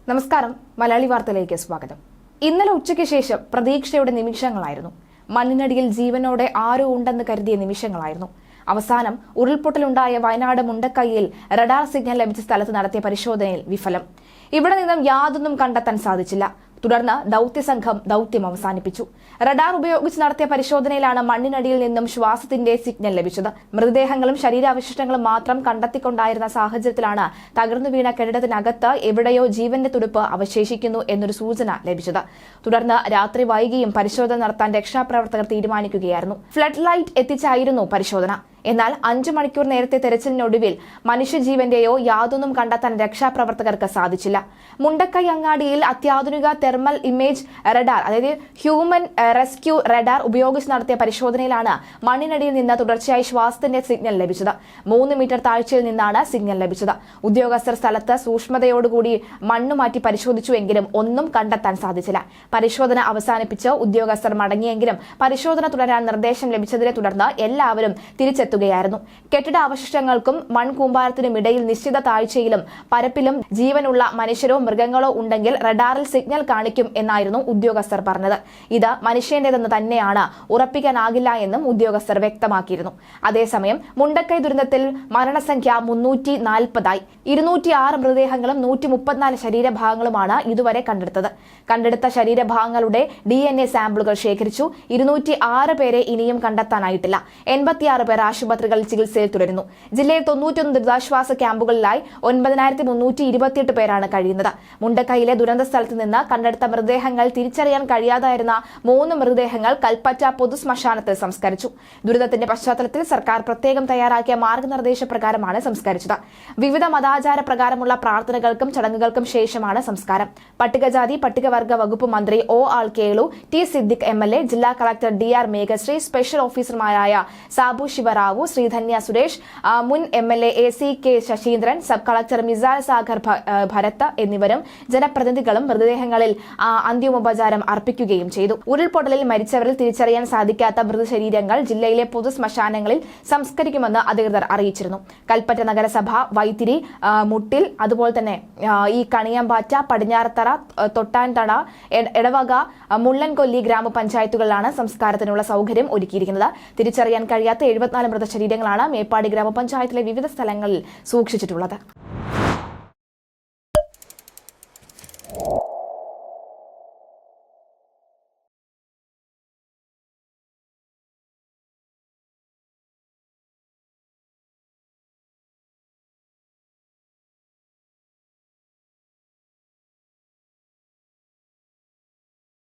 നമസ്കാരം, മലയാളി വാർത്തയിലേക്ക് സ്വാഗതം. ഇന്നലെ ഉച്ചയ്ക്ക് ശേഷം പ്രതീക്ഷയുടെ നിമിഷങ്ങളായിരുന്നു. മണ്ണിനടിയിൽ ജീവനോടെ ആരോ ഉണ്ടെന്ന് കരുതിയ നിമിഷങ്ങളായിരുന്നു. അവസാനം ഉരുൾപൊട്ടലുണ്ടായ വയനാട് മുണ്ടക്കൈയിൽ റഡാർ സിഗ്നൽ ലഭിച്ച സ്ഥലത്ത് നടത്തിയ പരിശോധനയിൽ വിഫലം. ഇവിടെ നിന്നും യാതൊന്നും കണ്ടെത്താൻ സാധിച്ചില്ല. തുടർന്ന് ദൌത്യസംഘം ദൌത്യം അവസാനിപ്പിച്ചു. റഡാർ ഉപയോഗിച്ച് നടത്തിയ പരിശോധനയിലാണ് മണ്ണിനടിയിൽ നിന്നും ശ്വാസത്തിന്റെ സിഗ്നൽ ലഭിച്ചത്. മൃതദേഹങ്ങളും ശരീരാവശിഷ്ടങ്ങളും മാത്രം കണ്ടെത്തിക്കൊണ്ടായിരുന്ന സാഹചര്യത്തിലാണ് തകർന്നു വീണ കെട്ടിടത്തിനകത്ത് എവിടെയോ ജീവന്റെ തുടിപ്പ് അവശേഷിക്കുന്നു എന്നൊരു സൂചന ലഭിച്ചത്. തുടർന്ന് രാത്രി വൈകിയും പരിശോധന നടത്താൻ രക്ഷാപ്രവർത്തകർ തീരുമാനിക്കുകയായിരുന്നു. ഫ്ലഡ് ലൈറ്റ് എത്തിച്ചായിരുന്നു പരിശോധന. എന്നാൽ 5 മണിക്കൂർ നേരത്തെ തെരച്ചിലിനൊടുവിൽ മനുഷ്യജീവന്റെയോ യാതൊന്നും കണ്ടെത്താൻ രക്ഷാപ്രവർത്തകർക്ക് സാധിച്ചില്ല. മുണ്ടക്കൈ അങ്ങാടിയിൽ അത്യാധുനിക തെർമൽ ഇമേജ് റഡാർ, അതായത് ഹ്യൂമൻ റെസ്ക്യൂ റഡാർ ഉപയോഗിച്ച് നടത്തിയ പരിശോധനയിലാണ് മണ്ണിനടിയിൽ നിന്ന് തുടർച്ചയായി ശ്വാസത്തിന്റെ സിഗ്നൽ ലഭിച്ചത്. 3 മീറ്റർ താഴ്ചയിൽ നിന്നാണ് സിഗ്നൽ ലഭിച്ചത്. ഉദ്യോഗസ്ഥർ സ്ഥലത്ത് സൂക്ഷ്മതയോടുകൂടി മണ്ണ് മാറ്റി പരിശോധിച്ചുവെങ്കിലും ഒന്നും കണ്ടെത്താൻ സാധിച്ചില്ല. പരിശോധന അവസാനിപ്പിച്ച് ഉദ്യോഗസ്ഥർ മടങ്ങിയെങ്കിലും പരിശോധന തുടരാൻ നിർദ്ദേശം ലഭിച്ചതിനെ തുടർന്ന് എല്ലാവരും തിരിച്ചെത്തുകയായിരുന്നു. കെട്ടിട അവശിഷ്ടങ്ങൾക്കും മൺകൂമ്പാരത്തിനും ഇടയിൽ നിശ്ചിത താഴ്ചയിലും പരപ്പിലും ജീവനുള്ള മനുഷ്യരോ മൃഗങ്ങളോ ഉണ്ടെങ്കിൽ റഡാറിൽ സിഗ്നൽ കാണിക്കും എന്നായിരുന്നു ഉദ്യോഗസ്ഥർ പറഞ്ഞത്. ഇത് മനുഷ്യന്റേതെന്ന് തന്നെയാണ് ഉറപ്പിക്കാനാകില്ല എന്നും ഉദ്യോഗസ്ഥർ വ്യക്തമാക്കിയിരുന്നു. അതേസമയം മുണ്ടക്കൈ ദുരന്തത്തിൽ മരണസംഖ്യ 340ആയി. 206 മൃതദേഹങ്ങളും 134 ശരീരഭാഗങ്ങളുമാണ് ഇതുവരെ കണ്ടെടുത്ത ശരീരഭാഗങ്ങളുടെ DNA സാമ്പിളുകൾ ശേഖരിച്ചു. 206 പേരെ ഇനിയും കണ്ടെത്താനായിട്ടില്ല. 86 പേർ ആശുപത്രികളിൽ ചികിത്സയിൽ തുടരുന്നു. ജില്ലയിൽ 91 ദുരിതാശ്വാസ ക്യാമ്പുകളിലായി 9328 പേരാണ് കഴിയുന്നത്. മുണ്ടക്കൈയിലെ ദുരന്ത സ്ഥലത്ത് നിന്ന് കണ്ടെടുത്ത മൃതദേഹങ്ങൾ തിരിച്ചറിയാൻ കഴിയാതായിരുന്ന 3 മൃതദേഹങ്ങൾ കൽപ്പറ്റ പൊതുശ്മശാനത്തിൽ സംസ്കരിച്ചു. ദുരിതത്തിന്റെ പശ്ചാത്തലത്തിൽ സർക്കാർ പ്രത്യേകം തയ്യാറാക്കിയ മാർഗനിർദ്ദേശപ്രകാരമാണ് സംസ്കരിച്ചത്. വിവിധ മതാചാര പ്രകാരമുള്ള പ്രാർത്ഥനകൾക്കും ചടങ്ങുകൾക്കും ശേഷമാണ് സംസ്കാരം. പട്ടികജാതി പട്ടികവർഗ വകുപ്പ് മന്ത്രി O R. Kelu, T. Siddique MLA, ജില്ലാ കളക്ടർ DR മേഘശ്രീ, സ്പെഷ്യൽ ഓഫീസർമാരായ സാബു ശിവറാവു, ശ്രീധന്യ സുരേഷ്, മുൻ MLA AC.K. Saseendran, sub collector Misal Sagar Bharat എന്നിവരും ജനപ്രതിനിധികളും മൃതദേഹങ്ങളിൽ അന്തിമോപചാരം അർപ്പിക്കുകയും ചെയ്തു. ഉരുൾപൊട്ടലിൽ മരിച്ചവരിൽ തിരിച്ചറിയാൻ സാധിക്കാത്ത മൃതശരീരങ്ങൾ ജില്ലയിലെ പൊതുശ്മശാനങ്ങളിൽ സംസ്കരിക്കുമെന്ന് അധികൃതർ അറിയിച്ചിരുന്നു. കൽപ്പറ്റ നഗരസഭ, വൈത്തിരി, മുട്ടിൽ, അതുപോലെ തന്നെ ഈ കണിയമ്പാറ്റ, പടിഞ്ഞാറത്തറ, തൊട്ടാൻതട, എടവക, മുള്ളൻകൊല്ലി ഗ്രാമപഞ്ചായത്തുകളിലാണ് സംസ്കാരത്തിനുള്ള സൗകര്യം ഒരുക്കിയിരിക്കുന്നത്. തിരിച്ചറിയാൻ കഴിയാത്ത 74 മൃതശരീരങ്ങളാണ് മേപ്പാടി ഗ്രാമപഞ്ചായത്തിലെ വിവിധ സ്ഥലങ്ങളിൽ സൂക്ഷിച്ചിട്ടുള്ളത്.